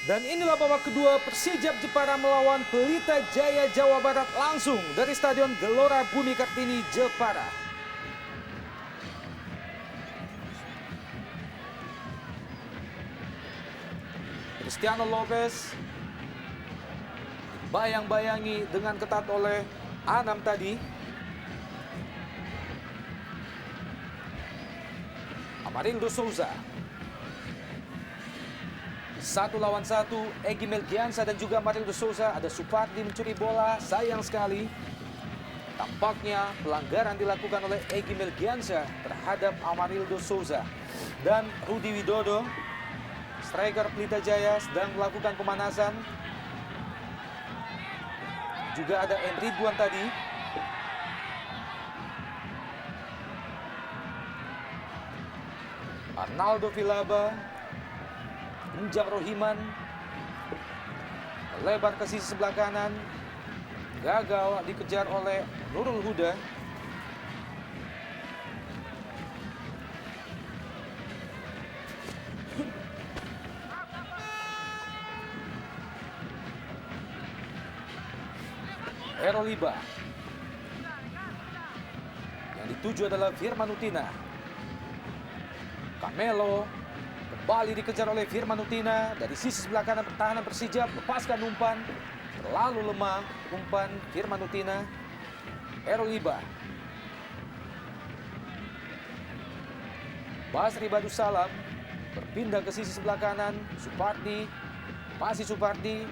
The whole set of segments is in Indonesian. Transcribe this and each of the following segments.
Dan inilah babak kedua Persijap Jepara melawan Pelita Jaya Jawa Barat langsung dari Stadion Gelora Bumi Kartini, Jepara. Cristiano Lopez bayang-bayangi dengan ketat oleh Anam tadi. Amarildo Souza. 1 lawan 1, Egy Melgiansa dan juga Amarildo Souza. Ada Supardi mencuri bola, sayang sekali. Tampaknya pelanggaran dilakukan oleh Egy Melgiansa terhadap Amarildo Souza. Dan Rudi Widodo, striker Pelita Jaya, sedang melakukan pemanasan. Juga ada Enridwan tadi. Arnaldo Vilaba, Injak Rohiman, lebar ke sisi sebelah kanan, gagal dikejar oleh Nurul Huda. Eroliba. Yang dituju adalah Firman Utina. Camelo kembali dikejar oleh Firman Utina dari sisi sebelah kanan pertahanan Persijap, lepaskan umpan, terlalu lemah umpan Firman Utina. Eroliba. Basri Badusalam berpindah ke sisi sebelah kanan, Supardi, masih Supardi,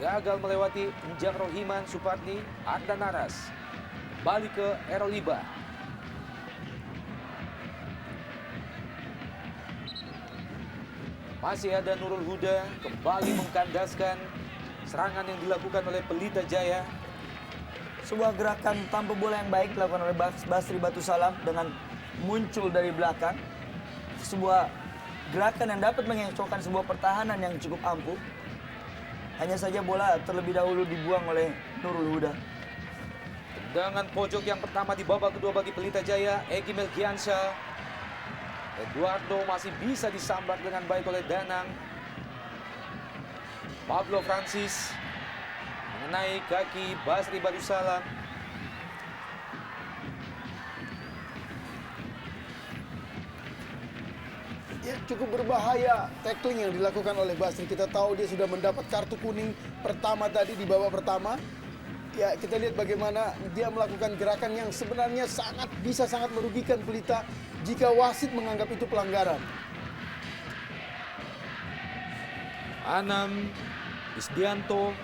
gagal melewati Injak Rohiman. Supardi, Ardan Naras, balik ke Eroliba. Masih ada Nurul Huda, kembali mengkandaskan serangan yang dilakukan oleh Pelita Jaya. Sebuah gerakan tanpa bola yang baik dilakukan oleh Basri Badusalam dengan muncul dari belakang. Sebuah gerakan yang dapat mengecohkan sebuah pertahanan yang cukup ampuh. Hanya saja bola terlebih dahulu dibuang oleh Nurul Huda. Tendangan pojok yang pertama di babak kedua bagi Pelita Jaya, Egy Melgiansa. Eduardo masih bisa disambar dengan baik oleh Danang. Pablo Francis mengenai kaki Basri Badusalam. Ya, cukup berbahaya tackling yang dilakukan oleh Basri. Kita tahu dia sudah mendapat kartu kuning pertama tadi di babak pertama. Ya, kita lihat bagaimana dia melakukan gerakan yang sebenarnya bisa sangat merugikan Pelita jika wasit menganggap itu pelanggaran. Anam, Isdianto,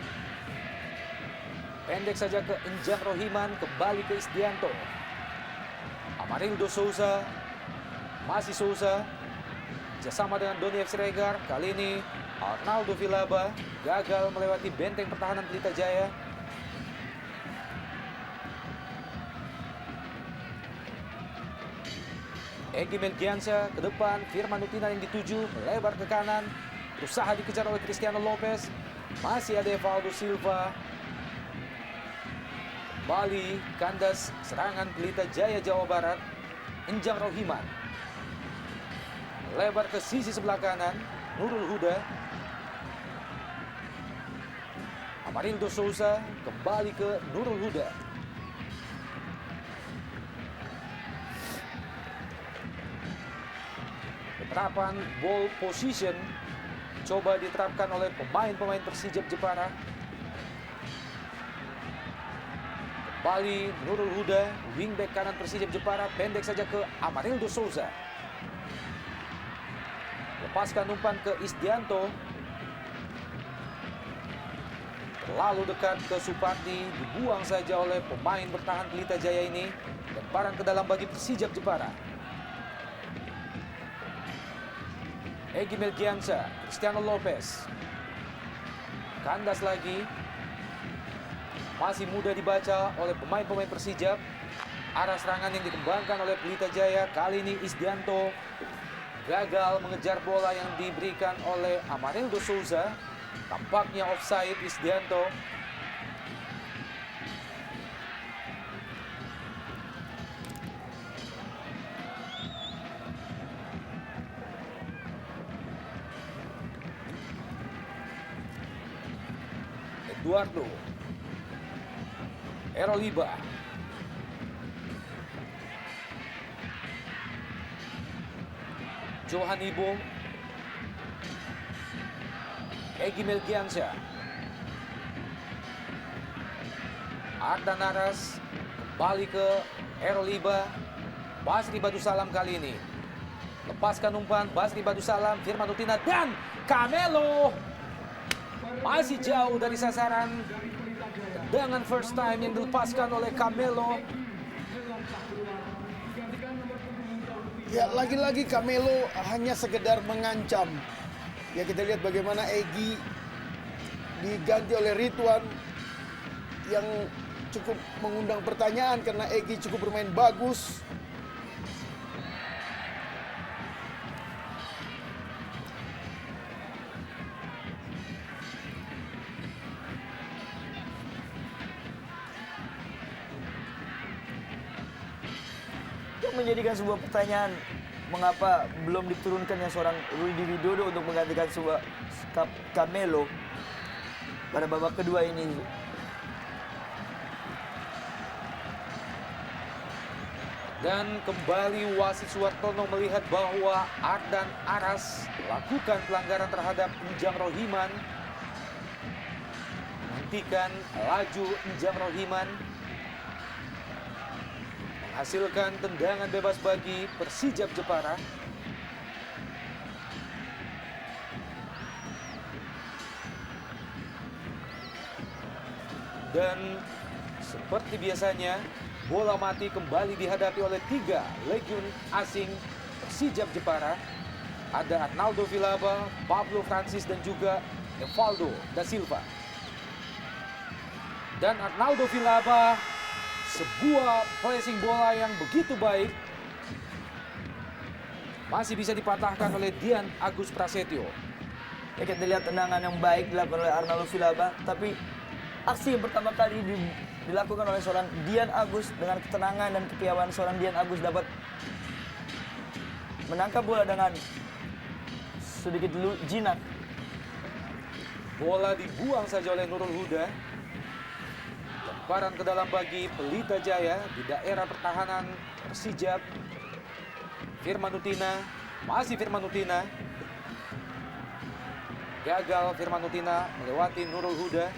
pendek saja ke Injak Rohiman, kembali ke Isdianto. Amarildo Souza, masih Souza, bersama dengan Doni F. Siregar. Kali ini Arnaldo Vilaba gagal melewati benteng pertahanan Pelita Jaya. Egy Melgiansa ke depan, Firman Utina yang dituju, melebar ke kanan, berusaha dikejar oleh Cristiano Lopez. Masih ada Evaldo Silva. Kembali kandas serangan Pelita Jaya Jawa Barat. Injak Rohiman lebar ke sisi sebelah kanan, Nurul Huda. Amarildo Souza kembali ke Nurul Huda. Penerapan ball position coba diterapkan oleh pemain-pemain Persijap Jepara. Kembali Nurul Huda, wingback kanan Persijap Jepara, pendek saja ke Amarildo Souza. Lepaskan umpan ke Isdianto. Terlalu dekat ke Supardi, dibuang saja oleh pemain bertahan Pelita Jaya ini. Lemparan ke dalam bagi Persijap Jepara. Egy Melgiansa, Cristiano Lopez. Kandas lagi. Masih mudah dibaca oleh pemain-pemain Persijap. Arah serangan yang dikembangkan oleh Pelita Jaya. Kali ini Isdianto gagal mengejar bola yang diberikan oleh Amarildo Souza. Tampaknya offside Isdianto. Eduardo. Eroliba. Johan Ibo. Egy Melgiansyah. Ardan Aras kembali ke Eroliba. Basri Batu Salam kali ini. Lepaskan umpan Basri Batu Salam, Firman Utina dan Camelo. Masih jauh dari sasaran. Tendangan first time yang dilepaskan oleh Camelo. Ya, lagi-lagi Camelo hanya sekedar mengancam. Ya, kita lihat bagaimana Egy diganti oleh Ridwan yang cukup mengundang pertanyaan karena Egy cukup bermain bagus. Yang menjadikan sebuah pertanyaan, mengapa belum diturunkannya seorang Rudi Widodo untuk menggantikan sebuah Camelo pada babak kedua ini. Dan kembali wasit Suwartono melihat bahwa Ardan Aras melakukan pelanggaran terhadap Njam Rohiman. Menghentikan laju Njam Rohiman. Menghasilkan tendangan bebas bagi Persijap Jepara. Dan seperti biasanya, bola mati kembali dihadapi oleh 3 legiun asing Persijap Jepara. Ada Arnaldo Vilaba, Pablo Francis dan juga Evaldo da Silva. Dan Arnaldo Vilaba, sebuah pressing bola yang begitu baik, masih bisa dipatahkan oleh Dian Agus Prasetyo. Ya, kita lihat tendangan yang baik dilakukan oleh Arnaldo Vilaba, tapi aksi yang pertama kali dilakukan oleh seorang Dian Agus dengan ketenangan dan kepiawaian seorang Dian Agus dapat menangkap bola dengan sedikit jinak. Bola dibuang saja oleh Nurul Huda. Lemparan ke dalam bagi Pelita Jaya di daerah pertahanan Persijap. Firman Utina, masih Firman Utina. Gagal Firman Utina melewati Nurul Huda.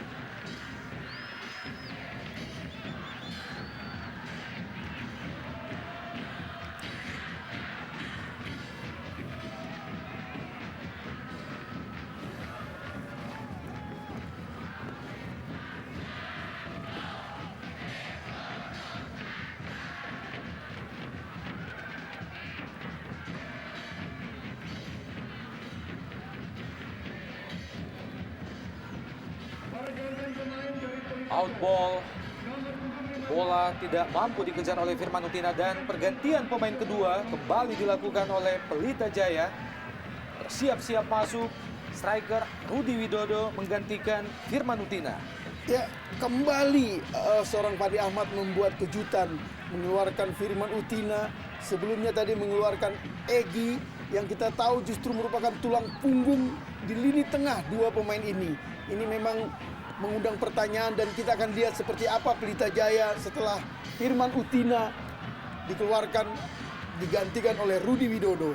Out ball. Bola tidak mampu dikejar oleh Firman Utina dan pergantian pemain kedua kembali dilakukan oleh Pelita Jaya. Bersiap-siap masuk striker Rudi Widodo menggantikan Firman Utina. Ya, kembali seorang Fadi Ahmad membuat kejutan, mengeluarkan Firman Utina. Sebelumnya tadi mengeluarkan Egy yang kita tahu justru merupakan tulang punggung di lini tengah dua pemain ini. Ini memang mengundang pertanyaan dan kita akan lihat seperti apa Pelita Jaya setelah Firman Utina dikeluarkan digantikan oleh Rudi Widodo.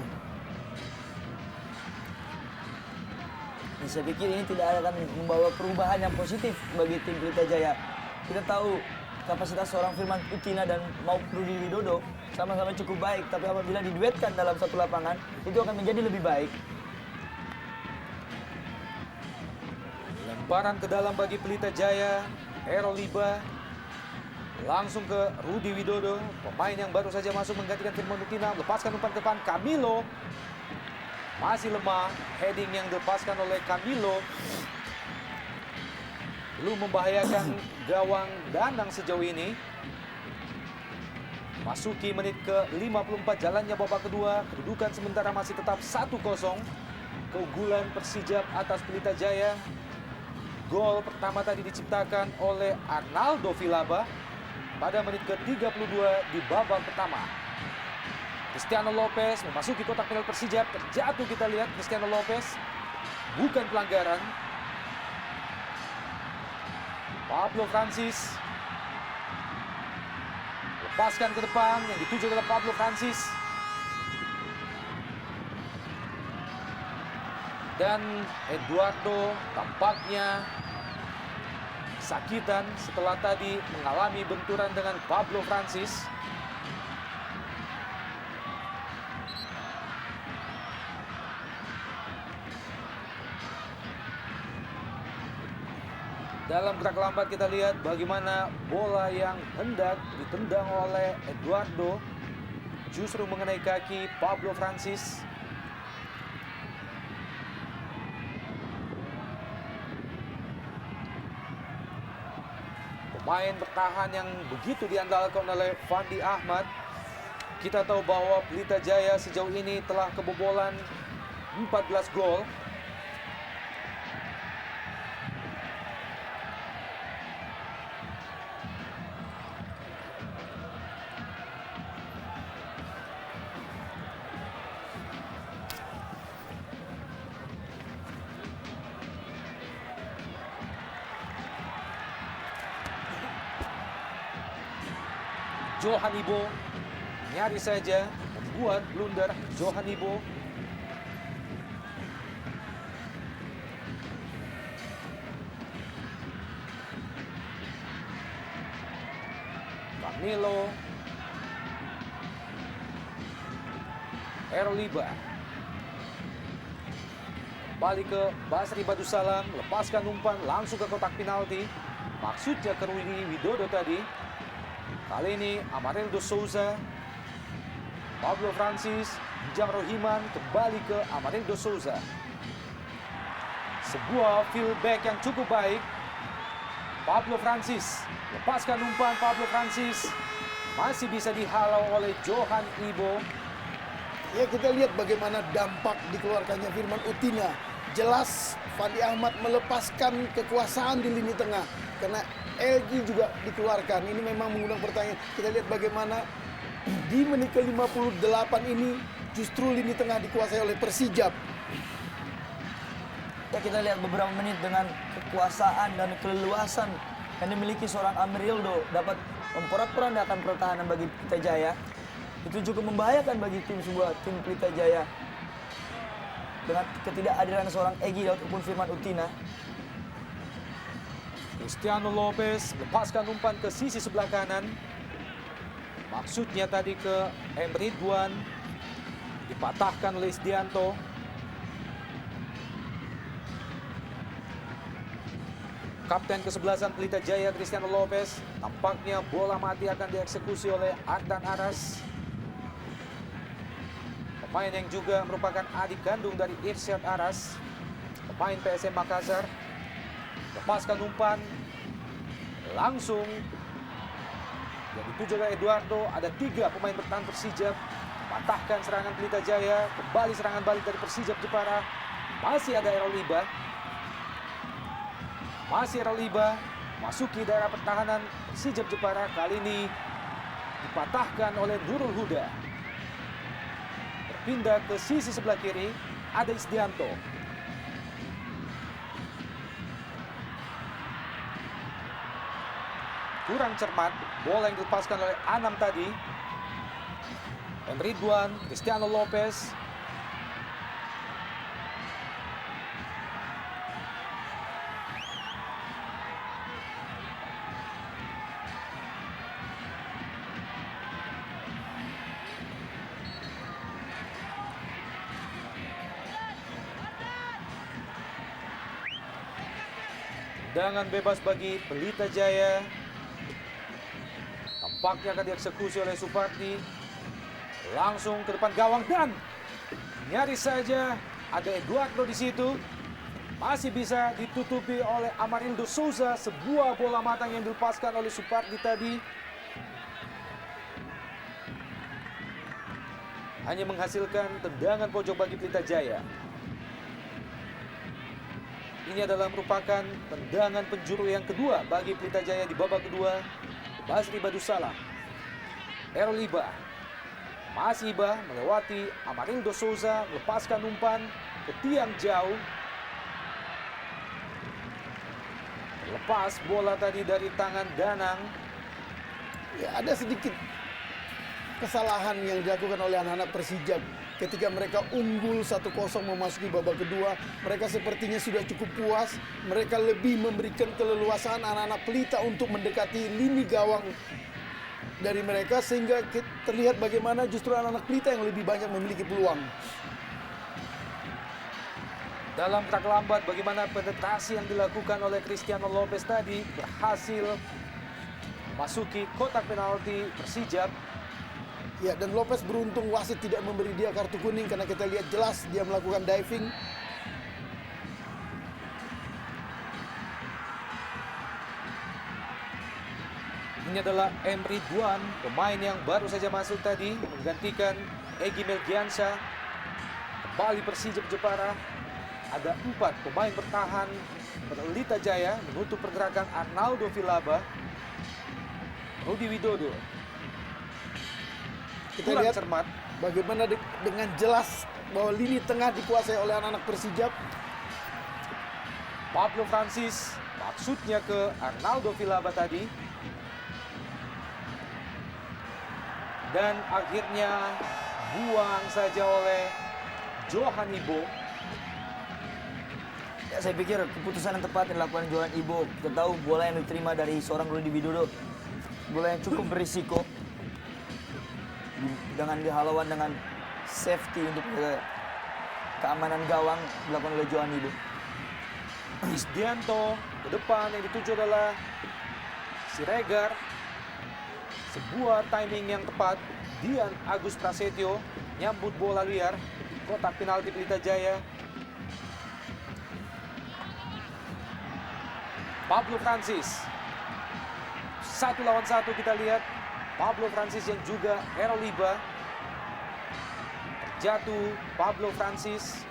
Saya pikir ini tidak akan membawa perubahan yang positif bagi tim Pelita Jaya. Kita tahu kapasitas seorang Firman Utina dan Rudi Widodo sama-sama cukup baik, tapi apabila diduetkan dalam satu lapangan itu akan menjadi lebih baik. Lemparan ke dalam bagi Pelita Jaya. Eroliba langsung ke Rudi Widodo, pemain yang baru saja masuk menggantikan Firman Utina. Lepaskan umpan ke depan Camilo. Masih lemah, heading yang dilepaskan oleh Camilo belum membahayakan gawang Danang sejauh ini. Masuki menit ke-54 jalannya babak kedua. Kedudukan sementara masih tetap 1-0. Keunggulan Persijap atas Pelita Jaya. Gol pertama tadi diciptakan oleh Arnaldo Vilaba pada menit ke-32 di babak pertama. Cristiano Lopez memasuki kotak penalti Persijap. Terjatuh kita lihat Cristiano Lopez. Bukan pelanggaran. Pablo Francis. Lepaskan ke depan, yang dituju adalah Pablo Francis. Dan Eduardo tampaknya sakitan setelah tadi mengalami benturan dengan Pablo Francis. Dalam gerak lambat kita lihat bagaimana bola yang hendak ditendang oleh Eduardo justru mengenai kaki Pablo Francis. Pemain bertahan yang begitu diandalkan oleh Fandi Ahmad. Kita tahu bahwa Pelita Jaya sejauh ini telah kebobolan 14 gol. Johan Ibo nyaris saja membuat blunder. Johan Ibo Camilo Eroliba kembali ke Basri Badusalam, lepaskan umpan langsung ke kotak penalti. Maksudnya ke Rudi Widodo tadi. Kali ini Amarildo Souza, Pablo Francis, Bijang Rohiman kembali ke Amarildo Souza. Sebuah fieldback yang cukup baik. Pablo Francis, lepaskan umpan Pablo Francis. Masih bisa dihalau oleh Johan Ibo. Ya, kita lihat bagaimana dampak dikeluarkannya Firman Utina. Jelas Fandi Ahmad melepaskan kekuasaan di lini tengah. Karena LG juga dikeluarkan. Ini memang mengundang pertanyaan. Kita lihat bagaimana di menit ke-58 ini justru lini tengah dikuasai oleh Persijap. Ya, kita lihat beberapa menit dengan kekuasaan dan keleluasan yang dimiliki seorang Amarildo dapat memporak-porandakan pertahanan bagi Pelita Jaya. Itu cukup membahayakan bagi sebuah tim Pelita Jaya. Dengan ketidakhadiran seorang Egy ataupun Firman Utina. Cristiano Lopez lepaskan umpan ke sisi sebelah kanan. Maksudnya tadi ke M. Ridwan. Dipatahkan oleh Isdianto. Kapten kesebelasan Pelita Jaya Cristiano Lopez. Tampaknya bola mati akan dieksekusi oleh Ardan Aras. Pemain yang juga merupakan adik kandung dari Irsyad Aras. Pemain PSM Makassar. Lepaskan umpan. Langsung. Yang dituju oleh Eduardo. Ada 3 pemain bertahan Persijap. Patahkan serangan Pelita Jaya. Kembali serangan balik dari Persijap Jepara. Masih ada Eroliba. Masih Eroliba. Masuki daerah pertahanan Persijap Jepara. Kali ini dipatahkan oleh Nurul Huda. Berpindah ke sisi sebelah kiri. Ada Isdianto. Kurang cermat. Bola yang dilepaskan oleh Anam tadi. M. Ridwan, Cristiano Lopez. Tendangan bebas bagi Pelita Jaya. Tampaknya akan dieksekusi oleh Supardi. Langsung ke depan gawang dan nyaris saja ada Eduardo di situ. Masih bisa ditutupi oleh Amarildo Souza. Sebuah bola matang yang dilepaskan oleh Supardi tadi. Hanya menghasilkan tendangan pojok bagi Pelita Jaya. Ini adalah merupakan tendangan penjuru yang kedua bagi Pelita Jaya di babak kedua. Basri Badusalam. Eroliba. Masih Iba melewati Amarildo Souza. Melepaskan umpan ke tiang jauh. Lepas bola tadi dari tangan Danang. Ya, ada sedikit kesalahan yang dilakukan oleh anak-anak Persijap. Ketika mereka unggul 1-0 memasuki babak kedua, mereka sepertinya sudah cukup puas. Mereka lebih memberikan keleluasaan anak-anak Pelita untuk mendekati lini gawang dari mereka, sehingga terlihat bagaimana justru anak-anak Pelita yang lebih banyak memiliki peluang. Dalam tak lambat bagaimana penetrasi yang dilakukan oleh Cristiano Lopez tadi berhasil masuki kotak penalti Persijap. Ya, dan Lopez beruntung wasit tidak memberi dia kartu kuning karena kita lihat jelas dia melakukan diving. Ini adalah M. Ridwan, pemain yang baru saja masuk tadi menggantikan Egy Melgiansyah. Kembali Persijap Jepara. Ada 4 pemain bertahan Pelita Jaya menutup pergerakan Arnaldo Vilaba, Rudi Widodo. Kita Kurang lihat cermat. bagaimana dengan jelas bahwa lini tengah dikuasai oleh anak-anak Persijap. Pablo Francis maksudnya ke Arnaldo Vilaba tadi. Dan akhirnya buang saja oleh Johan Ibo. Ya, saya pikir keputusan yang tepat yang dilakukan Johan Ibo. Kita tahu bola yang diterima dari seorang Rudi Widodo, bola yang cukup berisiko, dengan dihalauan dengan safety untuk keamanan gawang dilakukan oleh Johan Ibo. Isdianto ke depan, yang dituju adalah Siregar. Sebuah timing yang tepat. Dian Agus Prasetyo nyambut bola liar di kotak penalti Pelita Jaya. Pablo Francis 1 lawan 1 kita lihat. Pablo Francis yang juga Heroliba. Jatuh Pablo Francis.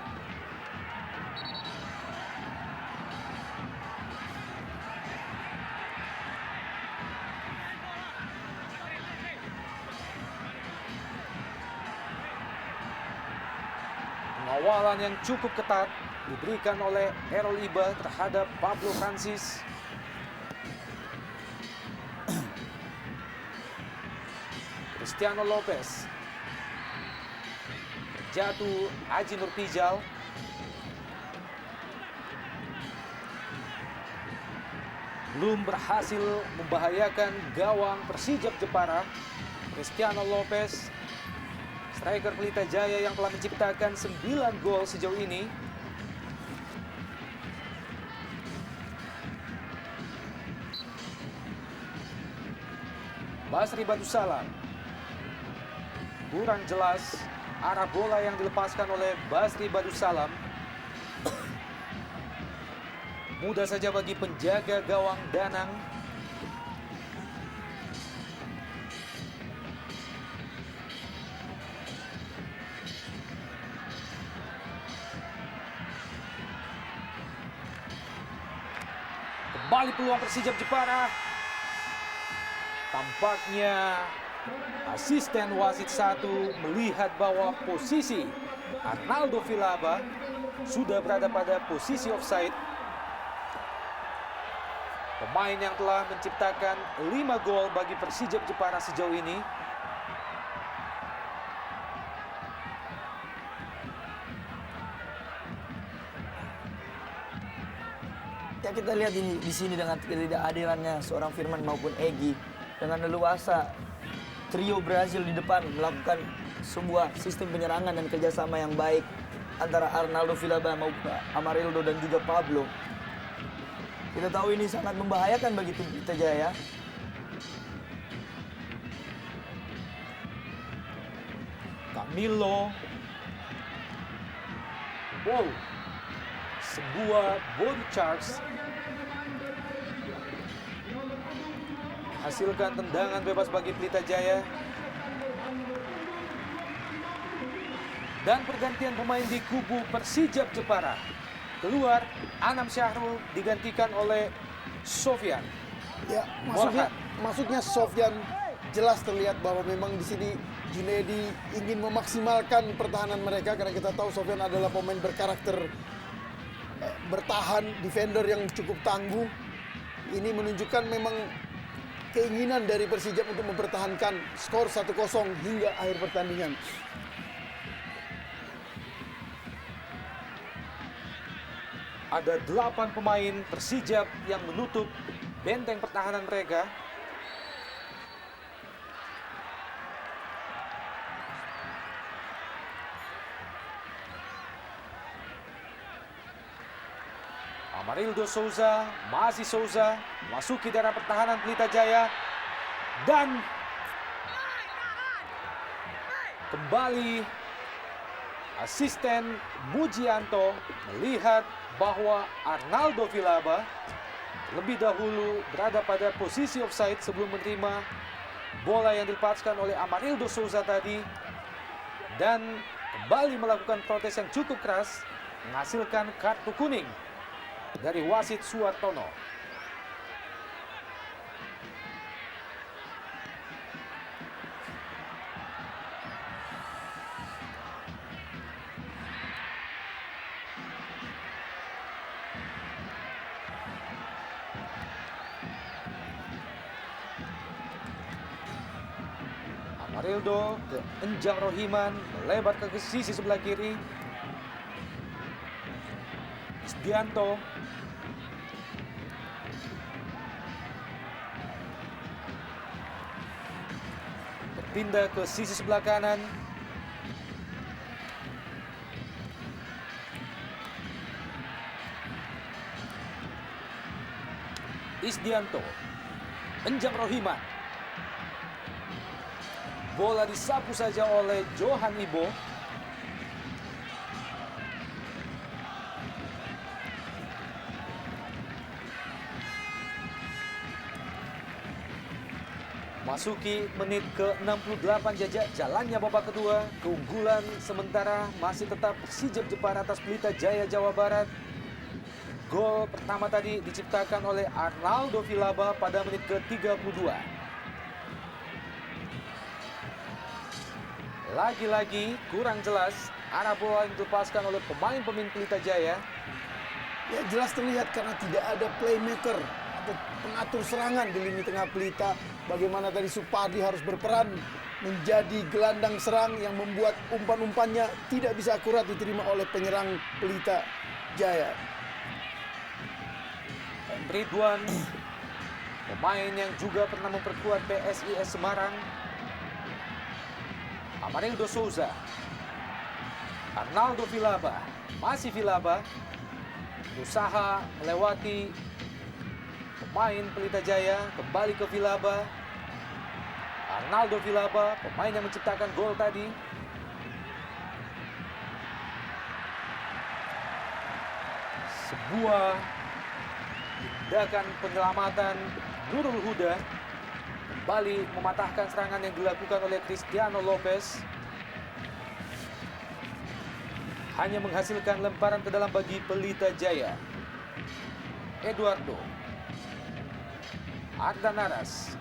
Pengawalan yang cukup ketat diberikan oleh Heroliba terhadap Pablo Francis. Cristiano Lopez. Jatuh Aji Nurpijal. Belum berhasil membahayakan gawang Persijap Jepara. Cristiano Lopez, striker Pelita Jaya yang telah menciptakan 9 gol sejauh ini. Basri Batusalam. Kurang jelas arah bola yang dilepaskan oleh Basri Batusalam. Mudah saja bagi penjaga gawang Danang. Kembali peluang Persijap Jepara. Tampaknya asisten wasit 1 melihat bahwa posisi Arnaldo Vilaba sudah berada pada posisi offside. Pemain yang telah menciptakan 5 gol bagi Persijap Jepara sejauh ini. Ya, kita lihat di sini dengan ketidakadilannya seorang Firman maupun Egy, dengan leluasa trio Brazil di depan melakukan sebuah sistem penyerangan dan kerjasama yang baik antara Arnaldo Vilaba maupun Amarildo dan juga Pablo. Kita tahu ini sangat membahayakan bagi tim Pelita Jaya. Camilo. Wow. Sebuah body charge. Hasilkan tendangan bebas bagi Pelita Jaya. Dan pergantian pemain di kubu Persijap Jepara. Keluar Anam Syahrul digantikan oleh Sofyan. Ya, Morhan. masuknya Sofyan jelas terlihat bahwa memang di sini Junaidi ingin memaksimalkan pertahanan mereka, karena kita tahu Sofyan adalah pemain berkarakter bertahan, defender yang cukup tangguh. Ini menunjukkan memang keinginan dari Persijap untuk mempertahankan skor 1-0 hingga akhir pertandingan. Ada 8 pemain Persijap yang menutup benteng pertahanan mereka. Amarildo Souza, masih Souza, masuki daerah pertahanan Pelita Jaya. Dan kembali asisten Mujianto melihat bahwa Arnaldo Vilaba lebih dahulu berada pada posisi offside sebelum menerima bola yang dilepaskan oleh Amarildo Souza tadi, dan kembali melakukan protes yang cukup keras, menghasilkan kartu kuning dari wasit Suartono. Amarildo ke Enjang Rohiman, melebar ke sisi sebelah kiri. Isdianto. Berpindah ke sisi sebelah kanan. Isdianto. Enjang Rohiman. Bola disapu saja oleh Johan Ibo. Masuki menit ke-68 jajak jalannya babak kedua. Keunggulan sementara masih tetap Persijap Jepara atas Pelita Jaya Jawa Barat. Gol pertama tadi diciptakan oleh Arnaldo Vilaba pada menit ke-32. Lagi-lagi kurang jelas arah bola yang dilepaskan oleh pemain-pemain Pelita Jaya. Ya jelas terlihat karena tidak ada playmaker atau pengatur serangan di lini tengah Pelita. Bagaimana tadi Supardi harus berperan menjadi gelandang serang yang membuat umpan-umpannya tidak bisa akurat diterima oleh penyerang Pelita Jaya. Ridwan, pemain yang juga pernah memperkuat PSIS Semarang. Amarildo Souza. Arnaldo Vilaba. Masih Vilaba. Berusaha melewati pemain Pelita Jaya. Kembali ke Vilaba. Arnaldo Vilaba, pemain yang menciptakan gol tadi. Sebuah tindakan penyelamatan Nurul Huda kembali mematahkan serangan yang dilakukan oleh Cristiano Lopez. Hanya menghasilkan lemparan ke dalam bagi Pelita Jaya. Eduardo. Ardan Naras.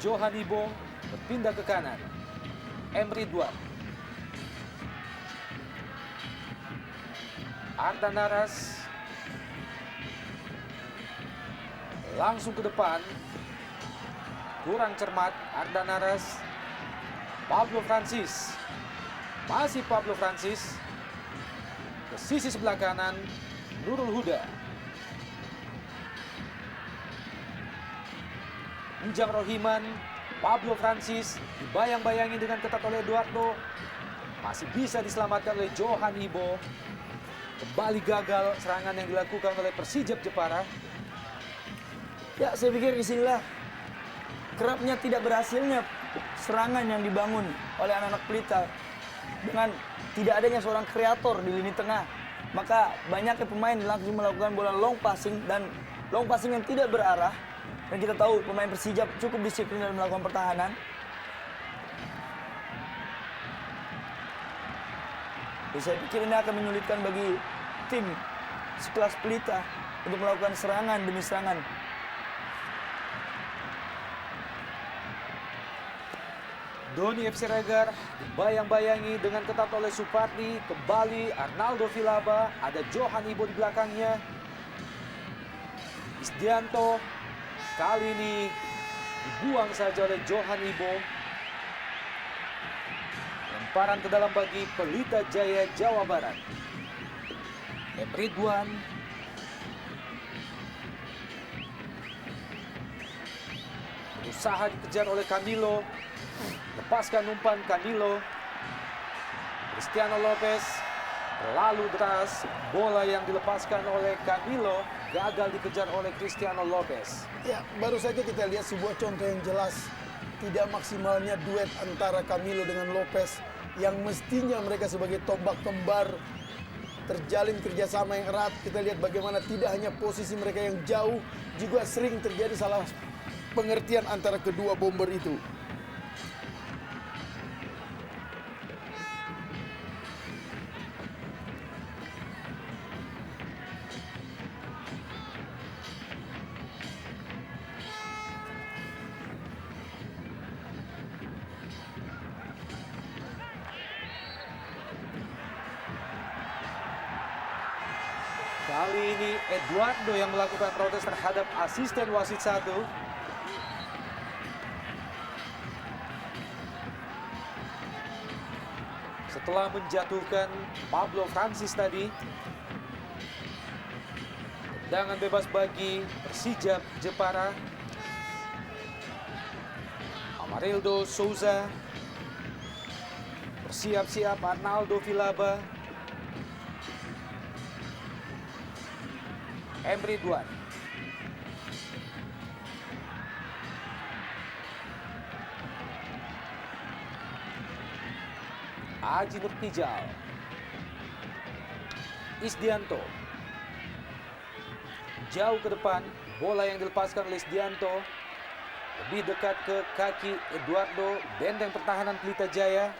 Johan Ibo berpindah ke kanan. Ridwan. Ardan Naras. Langsung ke depan. Kurang cermat Ardan Naras. Pablo Francis. Masih Pablo Francis. Ke sisi sebelah kanan. Nurul Huda. Enjang Rohiman. Pablo Francis. Dibayang-bayangi dengan ketat oleh Eduardo. Masih bisa diselamatkan oleh Johan Ibo. Kembali gagal serangan yang dilakukan oleh Persijap Jepara. Ya, saya pikir disinilah kerapnya tidak berhasilnya serangan yang dibangun oleh anak-anak Pelita. Dengan tidak adanya seorang kreator di lini tengah, maka banyaknya pemain langsung melakukan bola long passing dan long passing yang tidak berarah. Dan kita tahu pemain Persijap cukup disiplin dalam melakukan pertahanan. Jadi saya pikir ini akan menyulitkan bagi tim sekelas Pelita untuk melakukan serangan demi serangan. Doni FC Regar dibayang-bayangi dengan ketat oleh Supardi. Kembali Arnaldo Vilaba. Ada Johan Ibo di belakangnya. Isdianto kali ini dibuang saja oleh Johan Ibo. Lemparan ke dalam bagi Pelita Jaya Jawa Barat. Ridwan berusaha dikejar oleh Camilo. Lepaskan umpan Camilo. Cristiano Lopez terlalu deras. Bola yang dilepaskan oleh Camilo gagal dikejar oleh Cristiano Lopez. Ya, baru saja kita lihat sebuah contoh yang jelas tidak maksimalnya duet antara Camilo dengan Lopez yang mestinya mereka sebagai tombak kembar terjalin kerjasama yang erat. Kita lihat bagaimana tidak hanya posisi mereka yang jauh, juga sering terjadi salah pengertian antara kedua bomber itu. Kali ini Eduardo yang melakukan protes terhadap asisten wasit 1. Setelah menjatuhkan Pablo Francis tadi. Tendangan bebas bagi Persija Jepara. Amarildo Souza. Bersiap-siap Arnaldo Vilaba. Ridwan. Aji Nurtijal. Isdianto. Jauh ke depan, bola yang dilepaskan oleh Isdianto. Lebih dekat ke kaki Eduardo, benteng pertahanan Pelita Jaya.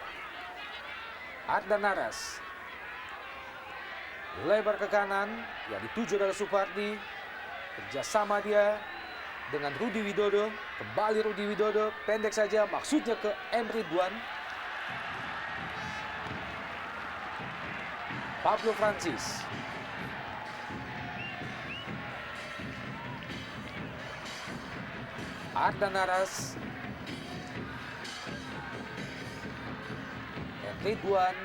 Ardan Naras. Lebar ke kanan, yang dituju adalah Supardi. Kerjasama dia dengan Rudi Widodo. Kembali Rudi Widodo, pendek saja, maksudnya ke Ridwan. Pablo Francis. Ardan Naras. Ridwan.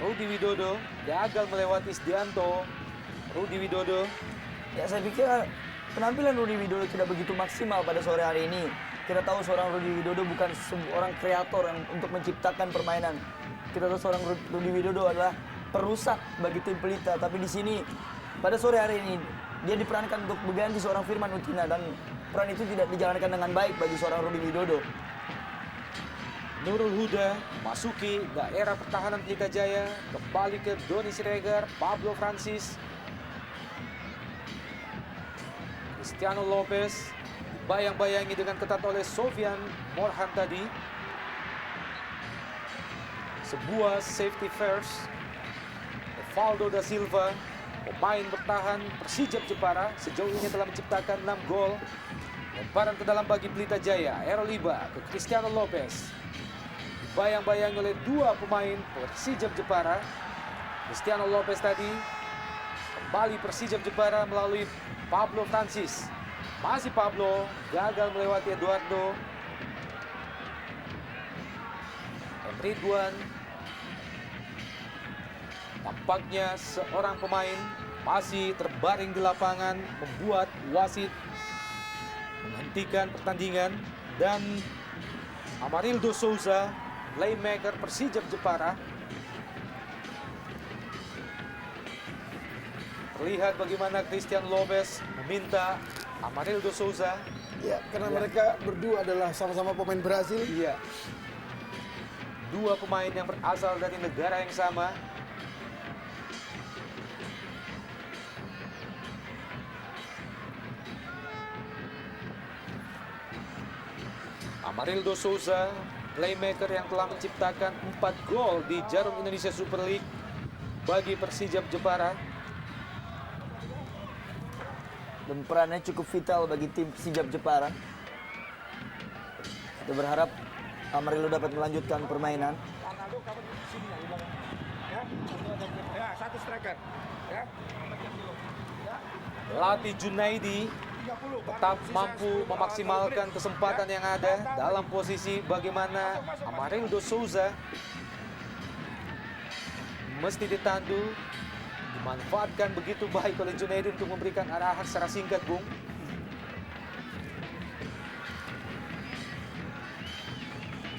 Rudi Widodo gagal melewati Isdianto. Rudi Widodo. Ya, saya pikir penampilan Rudi Widodo tidak begitu maksimal pada sore hari ini. Kita tahu seorang Rudi Widodo bukan seorang kreator yang untuk menciptakan permainan. Kita tahu seorang Rudi Widodo adalah perusak bagi tim Pelita. Tapi di sini pada sore hari ini dia diperankan untuk mengganti seorang Firman Utina dan peran itu tidak dijalankan dengan baik bagi seorang Rudi Widodo. Nurul Huda masuki daerah pertahanan Pelita Jaya. Kembali ke Doni Siregar, Pablo Francis. Cristiano Lopez bayang-bayangi dengan ketat oleh Sofian Morhan tadi. Sebuah safety first. Evaldo da Silva, pemain bertahan Persija Jepara, sejauh ini telah menciptakan 6 gol. Lemparan ke dalam bagi Pelita Jaya. Eroliba ke Cristiano Lopez. Bayang-bayang oleh dua pemain Persija Jepara. Cristiano Lopez tadi. Kembali Persija Jepara melalui Pablo Francis. Masih Pablo, gagal melewati Eduardo. Ridwan. Tampaknya seorang pemain masih terbaring di lapangan, membuat wasit menghentikan pertandingan. Dan Amarildo Souza, playmaker Persija Jepara. Terlihat bagaimana Cristiano Lopez meminta Amarildo Souza. Ya, karena mereka berdua adalah sama-sama pemain Brazil. Iya. Dua pemain yang berasal dari negara yang sama. Amarildo Souza, playmaker yang telah menciptakan 4 gol di Jarum Indonesia Super League bagi Persija Jepara. Dan perannya cukup vital bagi tim Persija Jepara. Kita berharap Amarildo dapat melanjutkan permainan. Ya, satu striker. Ya. Pelatih Junaidi 30. tetap mampu memaksimalkan kesempatan yang ada dalam posisi bagaimana Amarildo Souza mesti ditandu, dimanfaatkan begitu baik oleh Junaidi untuk memberikan arahan secara singkat, Bung.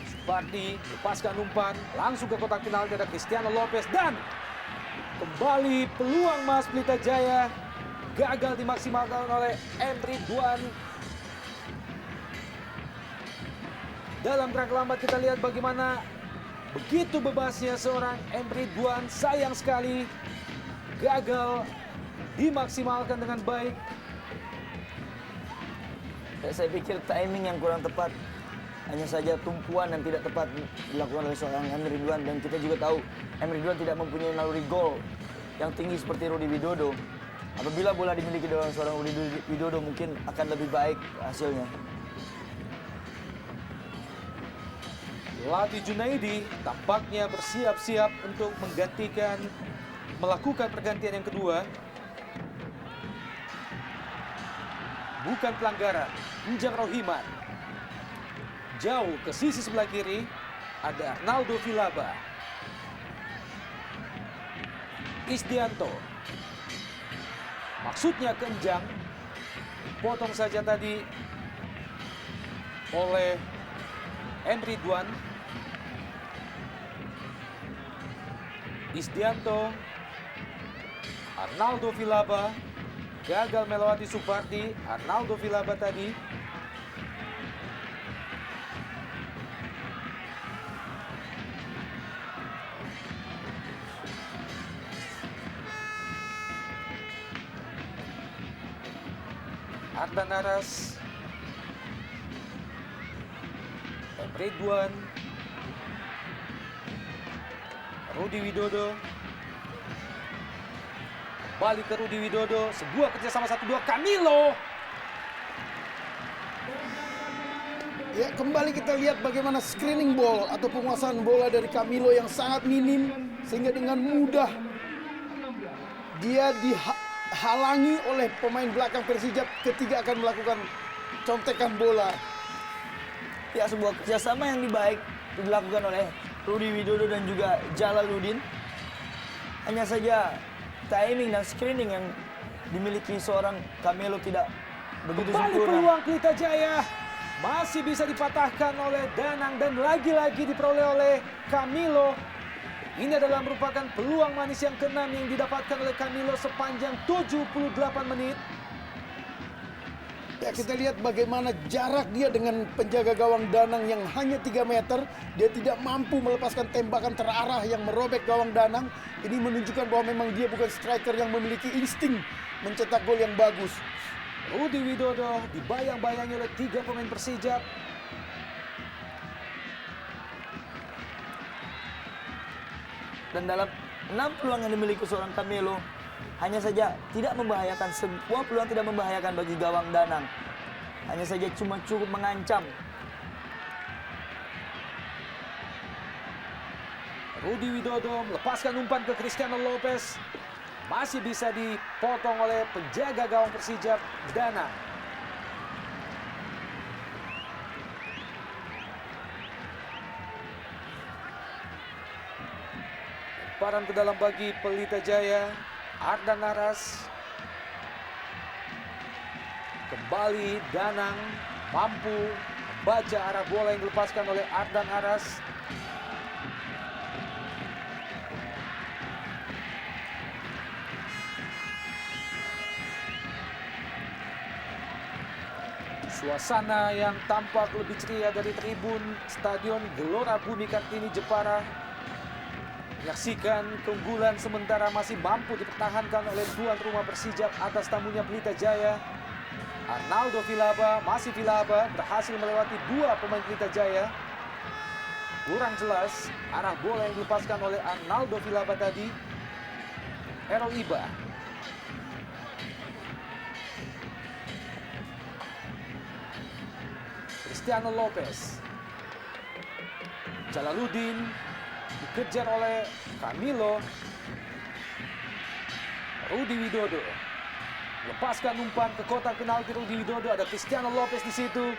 Supardi lepaskan umpan langsung ke kotak penalti, ada Cristiano Lopez dan kembali peluang Mas Pelita Jaya gagal dimaksimalkan oleh M. Ridwan. Dalam gerak lambat kita lihat bagaimana begitu bebasnya seorang M. Ridwan, sayang sekali gagal dimaksimalkan dengan baik. Ya, saya pikir timing yang kurang tepat. Hanya saja tumpuan yang tidak tepat dilakukan oleh seorang M. Ridwan. Dan kita juga tahu M. Ridwan tidak mempunyai naluri gol yang tinggi seperti Rudi Widodo. Apabila bola dimiliki oleh seorang Rudi Widodo mungkin akan lebih baik hasilnya. Pelatih Junaidi tampaknya bersiap-siap untuk melakukan pergantian yang kedua. Bukan pelanggaran, Njang Rohiman. Jauh ke sisi sebelah kiri, ada Arnaldo Vilaba. Isdianto. Maksudnya ke Njang. Potong saja tadi oleh M. Ridwan. Isdianto. Arnaldo Vilaba. Gagal melewati Supardi. Arnaldo Vilaba tadi. Ardan Aras, M. Ridwan, Rudi Widodo, kembali ke Rudi Widodo, sebuah kerjasama 1-2, Camilo. Ya, kembali kita lihat bagaimana screening ball atau penguasaan bola dari Camilo yang sangat minim sehingga dengan mudah dia dihalangi oleh pemain belakang Persijap ketika akan melakukan contekan bola. Ya, sebuah kerjasama yang baik dilakukan oleh Rudi Widodo dan juga Jalaluddin. Hanya saja timing dan screening yang dimiliki seorang Camilo tidak begitu Kembali sempurna. peluang Pelita Jaya. Masih bisa dipatahkan oleh Danang dan lagi-lagi diperoleh oleh Camilo. Ini adalah merupakan peluang manis yang ke-6 yang didapatkan oleh Camilo sepanjang 78 menit. Ya, kita lihat bagaimana jarak dia dengan penjaga gawang Danang yang hanya 3 meter. Dia tidak mampu melepaskan tembakan terarah yang merobek gawang Danang. Ini menunjukkan bahwa memang dia bukan striker yang memiliki insting mencetak gol yang bagus. Rudi Widodo dibayang-bayangi oleh 3 pemain Persijap. Dan dalam 6 peluang yang dimiliki seorang Camilo, hanya saja tidak membahayakan, semua peluang tidak membahayakan bagi gawang Danang. Hanya saja cuma cukup mengancam. Rudi Widodo melepaskan umpan ke Cristiano Lopez. Masih bisa dipotong oleh penjaga gawang Persijap, Danang. Lemparan ke dalam bagi Pelita Jaya, Ardan Aras. Kembali Danang mampu membaca arah bola yang dilepaskan oleh Ardan Aras. Suasana yang tampak lebih ceria dari tribun Stadion Gelora Bumi Kartini Jepara. Menyaksikan keunggulan sementara masih mampu dipertahankan oleh tuan rumah Persijap atas tamunya Pelita Jaya. Arnaldo Vilaba, masih Vilaba, berhasil melewati 2 pemain Pelita Jaya. Kurang jelas arah bola yang dilepaskan oleh Arnaldo Vilaba tadi. Errol Iba. Cristiano Lopez. Jalaluddin. Dikejar oleh Camilo. Rudi Widodo lepaskan umpan ke kotak penalti. Rudi Widodo, ada Cristiano Lopez di situ.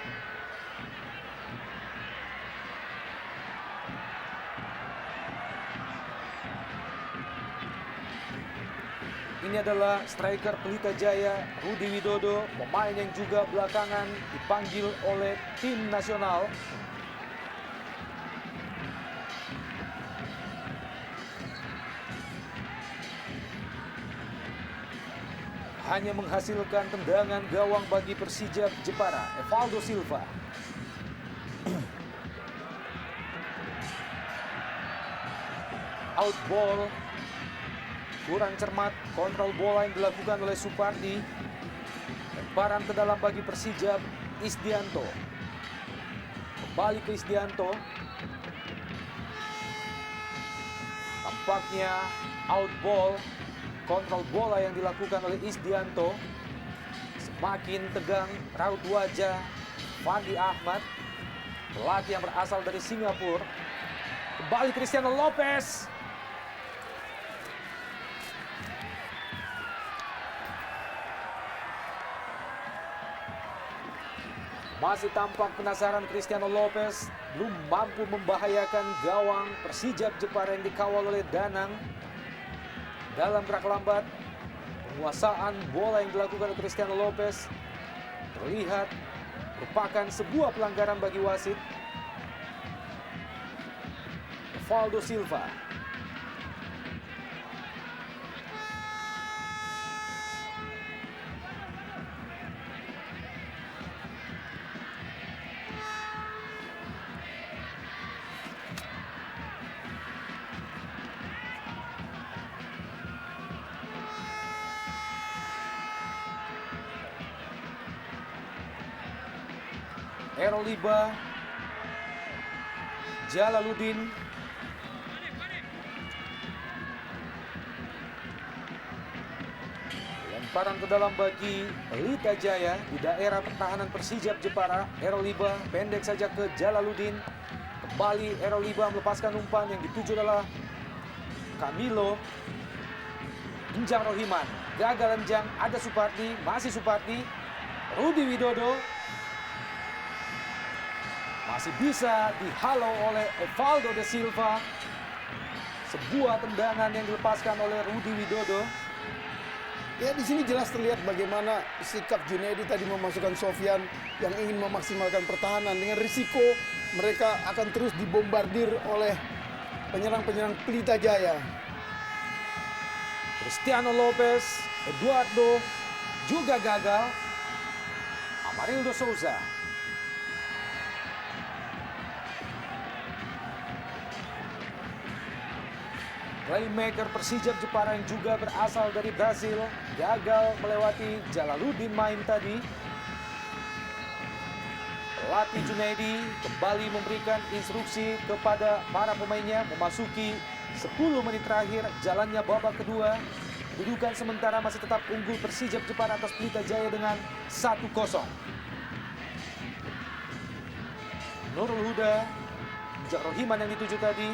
Ini adalah striker Pelita Jaya, Rudi Widodo, pemain yang juga belakangan dipanggil oleh tim nasional. Hanya menghasilkan tendangan gawang bagi Persija Jepara, Evaldo Silva. Out ball. Kurang cermat kontrol bola yang dilakukan oleh Supardi. Lemparan ke dalam bagi Persija, Isdianto. Kembali ke Isdianto. Tampaknya out ball. Kontrol bola yang dilakukan oleh Isdianto. Semakin tegang raut wajah Fandi Ahmad, pelatih yang berasal dari Singapura. Kembali Cristiano Lopez. Masih tampak penasaran Cristiano Lopez, belum mampu membahayakan gawang Persija Jepara yang dikawal oleh Danang. Dalam gerak lambat, penguasaan bola yang dilakukan oleh Cristiano Lopez terlihat merupakan sebuah pelanggaran bagi wasit. Evaldo Silva. Eroliba, Jalaluddin, lemparan ke dalam bagi Pelita Jaya di daerah pertahanan Persija Jepara. Eroliba pendek saja ke Jalaluddin. Kembali Eroliba melepaskan umpan yang dituju adalah Camilo. Enjang Rohiman, gagal enjang, ada Supardi, masih Supardi. Rudi Widodo masih bisa dihalau oleh Evaldo de Silva. Sebuah tendangan yang dilepaskan oleh Rudi Widodo. Ya, di sini jelas terlihat bagaimana sikap Junaidi tadi memasukkan Sofyan yang ingin memaksimalkan pertahanan. Dengan risiko mereka akan terus dibombardir oleh penyerang-penyerang Pelita Jaya. Cristiano Lopez, Eduardo juga gagal. Amarildo Souza. Playmaker Persija Jepara yang juga berasal dari Brasil gagal melewati Jalaluddin main tadi. Pelatih Junaidi kembali memberikan instruksi kepada para pemainnya memasuki 10 menit terakhir jalannya babak kedua. Kedudukan sementara masih tetap unggul Persija Jepara atas Pelita Jaya dengan 1-0. Nurul Huda, Enjang Rohiman yang dituju tadi.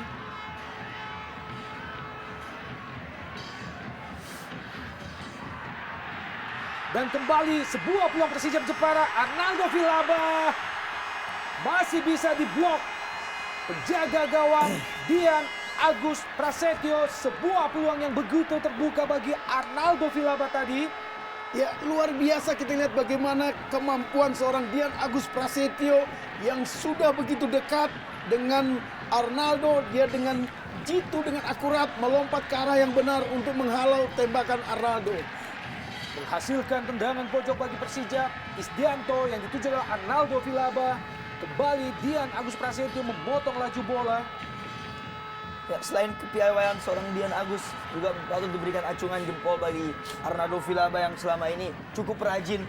Dan kembali sebuah peluang Persija Jepara. Arnaldo Vilaba masih bisa diblok penjaga gawang Dian Agus Prasetyo. Sebuah peluang yang begitu terbuka bagi Arnaldo Vilaba tadi. Ya, luar biasa kita lihat bagaimana kemampuan seorang Dian Agus Prasetyo yang sudah begitu dekat dengan Arnaldo. Dia dengan jitu, dengan akurat melompat ke arah yang benar untuk menghalau tembakan Arnaldo. Menghasilkan tendangan pojok bagi Persija. Isdianto yang dituju oleh Arnaldo Vilaba. Kembali Dian Agus Prasetyo memotong laju bola. Ya, selain kepiawaian seorang Dian Agus, juga patut diberikan acungan jempol bagi Arnaldo Vilaba yang selama ini cukup rajin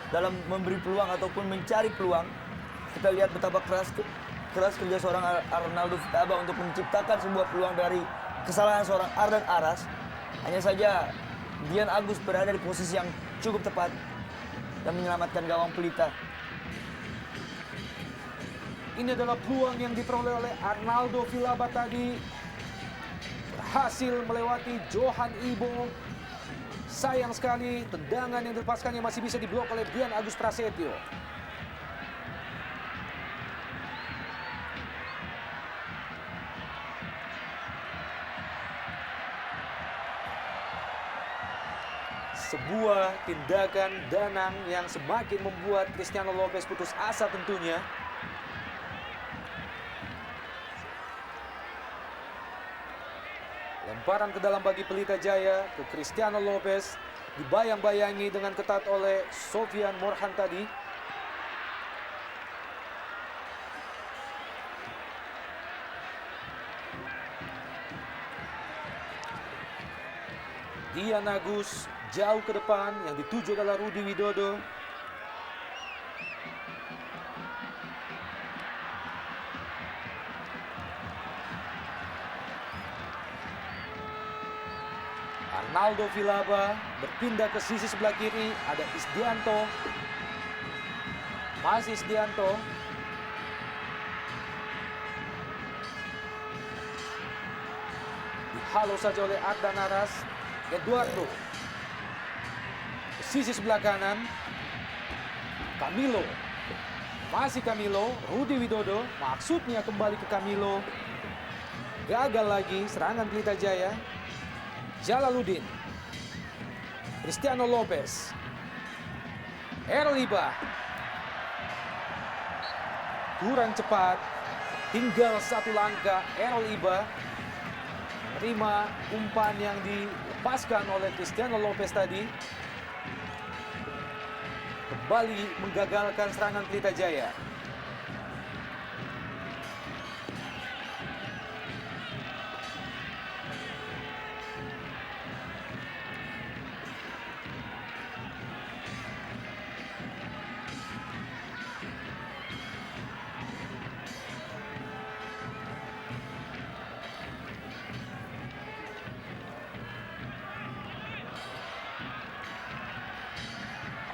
dalam memberi peluang ataupun mencari peluang. Kita lihat betapa keras kerja seorang Arnaldo Vilaba untuk menciptakan sebuah peluang dari kesalahan seorang Ardan Aras. Hanya saja Dian Agus berada di posisi yang cukup tepat dan menyelamatkan gawang Pelita. Ini adalah peluang yang diperoleh oleh Arnaldo Vilaba tadi. berhasil melewati Johan Ibo. Sayang sekali tendangan yang dilepaskannya masih bisa diblok oleh Dian Agus Prasetyo. Sebuah tindakan Danang yang semakin membuat Cristiano Lopez putus asa tentunya. Lemparan ke dalam bagi Pelita Jaya ke Cristiano Lopez. Dibayang-bayangi dengan ketat oleh Sofian Morhan tadi. Dian Agus jauh ke depan, yang dituju adalah Rudi Widodo. Arnaldo Vilaba berpindah ke sisi sebelah kiri, ada Isdianto. Masih Isdianto. Dihalau saja oleh Ardan Aras. Eduardo. Sisi sebelah kanan, Camilo. Masih Camilo, Rudi Widodo, maksudnya kembali ke Camilo. Gagal lagi serangan Pelita Jaya. Jalaluddin, Cristiano Lopez, Errol Iba. Kurang cepat, tinggal satu langkah. Errol Iba menerima umpan yang dilepaskan oleh Cristiano Lopez tadi. Kembali menggagalkan serangan Pelita Jaya.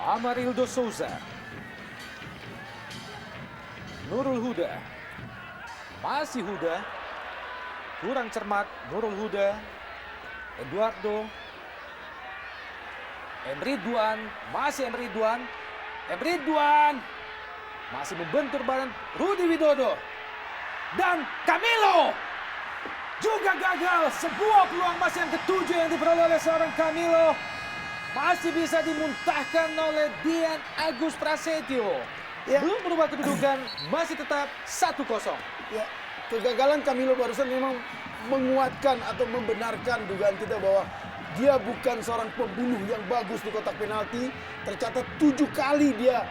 Amarildo Souza, Nurul Huda, masih Huda, kurang cermat Nurul Huda, Eduardo, Emre Duan, masih Emre Duan, Emre Duan, masih membentur badan Rudi Widodo, dan Camilo juga gagal. Sebuah peluang emas yang ketujuh yang diperoleh oleh seorang Camilo. Masih bisa dimuntahkan oleh Dian Agus Prasetyo. Ya. Belum berubah kedudukan, masih tetap 1-0. Ya, kegagalan Camilo barusan memang menguatkan atau membenarkan dugaan kita bahwa dia bukan seorang pembunuh yang bagus di kotak penalti. Tercatat 7 kali dia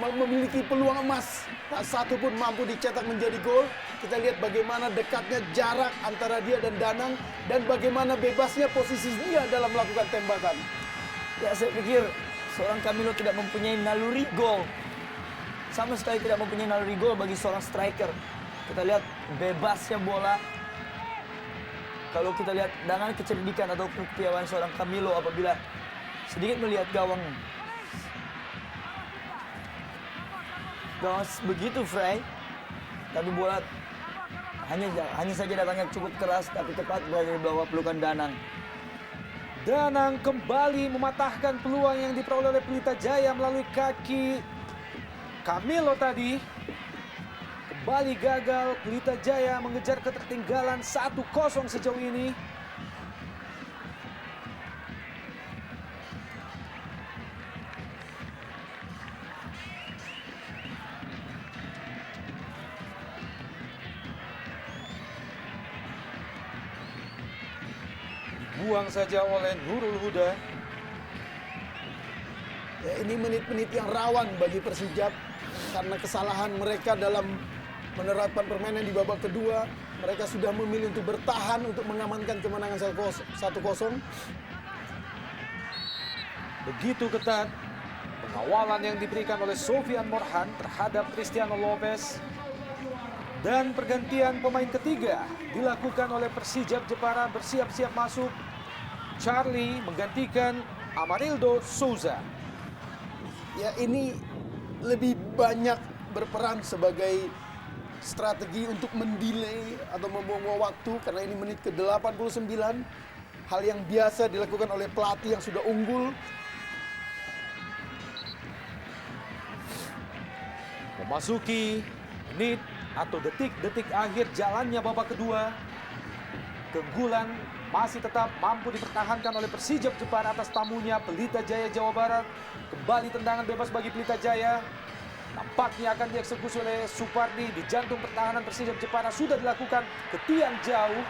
memiliki peluang emas. Tak satu pun mampu dicetak menjadi gol. Kita lihat bagaimana dekatnya jarak antara dia dan Danang. Dan bagaimana bebasnya posisi dia dalam melakukan tembakan. Ya, saya pikir seorang Camilo tidak mempunyai naluri gol. Sama sekali tidak mempunyai naluri gol bagi seorang striker. Kita lihat bebasnya bola. Kalau kita lihat dengan kecerdikan atau kepiawaian seorang Camilo apabila sedikit melihat gawang begitu fray, tapi bola hanya saja datangnya cukup keras tapi tepat berada di bawah pelukan Danang. Danang kembali mematahkan peluang yang diperoleh oleh Pelita Jaya melalui kaki Camilo tadi. Kembali gagal, Pelita Jaya mengejar ketertinggalan 1-0 sejauh ini. Buang saja oleh Nurul Huda. Ya, ini menit-menit yang rawan bagi Persijap karena kesalahan mereka dalam menerapkan permainan di babak kedua. Mereka sudah memilih untuk bertahan untuk mengamankan kemenangan 1-0. Begitu ketat pengawalan yang diberikan oleh Sofian Morhan terhadap Cristiano Lopez. Dan pergantian pemain ketiga dilakukan oleh Persijap Jepara, bersiap-siap masuk. Charlie menggantikan Amarildo Souza. Ya, ini lebih banyak berperan sebagai strategi untuk mendelay atau membuang waktu karena ini menit ke-89. Hal yang biasa dilakukan oleh pelatih yang sudah unggul. Memasuki menit atau detik-detik akhir jalannya babak kedua. Keunggulan masih tetap mampu dipertahankan oleh Persijap Jepara atas tamunya Pelita Jaya Jawa Barat. Kembali tendangan bebas bagi Pelita Jaya. Nampaknya akan dieksekusi oleh Supardi di jantung pertahanan Persijap Jepara. Sudah dilakukan ke tiang jauh.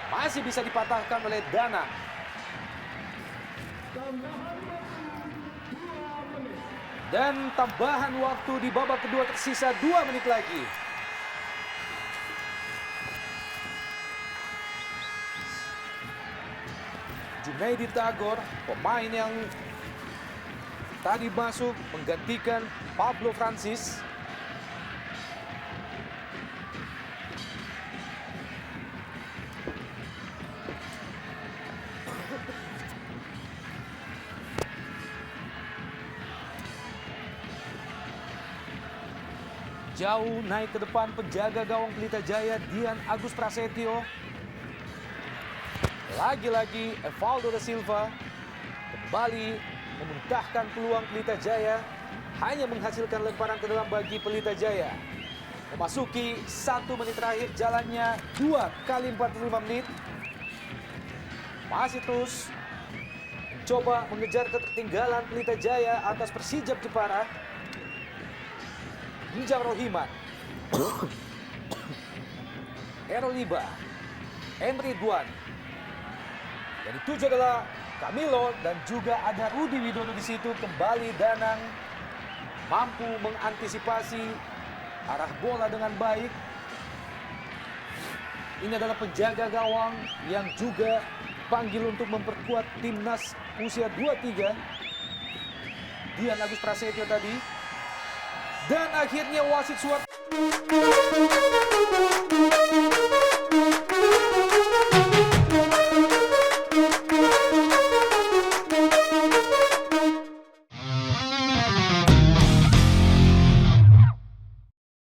Masih bisa dipatahkan oleh Danang. Dan tambahan waktu di babak kedua tersisa 2 menit lagi. Junaidi Tagor, pemain yang tadi masuk menggantikan Pablo Francis. Jauh naik ke depan penjaga gawang Pelita Jaya, Dian Agus Prasetyo. Lagi-lagi Evaldo da Silva kembali memuntahkan peluang Pelita Jaya. Hanya menghasilkan lemparan ke dalam bagi Pelita Jaya. Memasuki 1 menit terakhir jalannya 2 kali 45 menit. Masih terus mencoba mengejar ketertinggalan Pelita Jaya atas Persijap Jepara. Hinjam Rohiman, Eroliba, Emri Duan. Dan itu adalah Camilo dan juga ada Rudi Widodo di situ. Kembali Danang mampu mengantisipasi arah bola dengan baik. Ini adalah penjaga gawang yang juga panggil untuk memperkuat timnas usia 23. Dian Agus Prasetyo tadi. Dan akhirnya wasit Suwar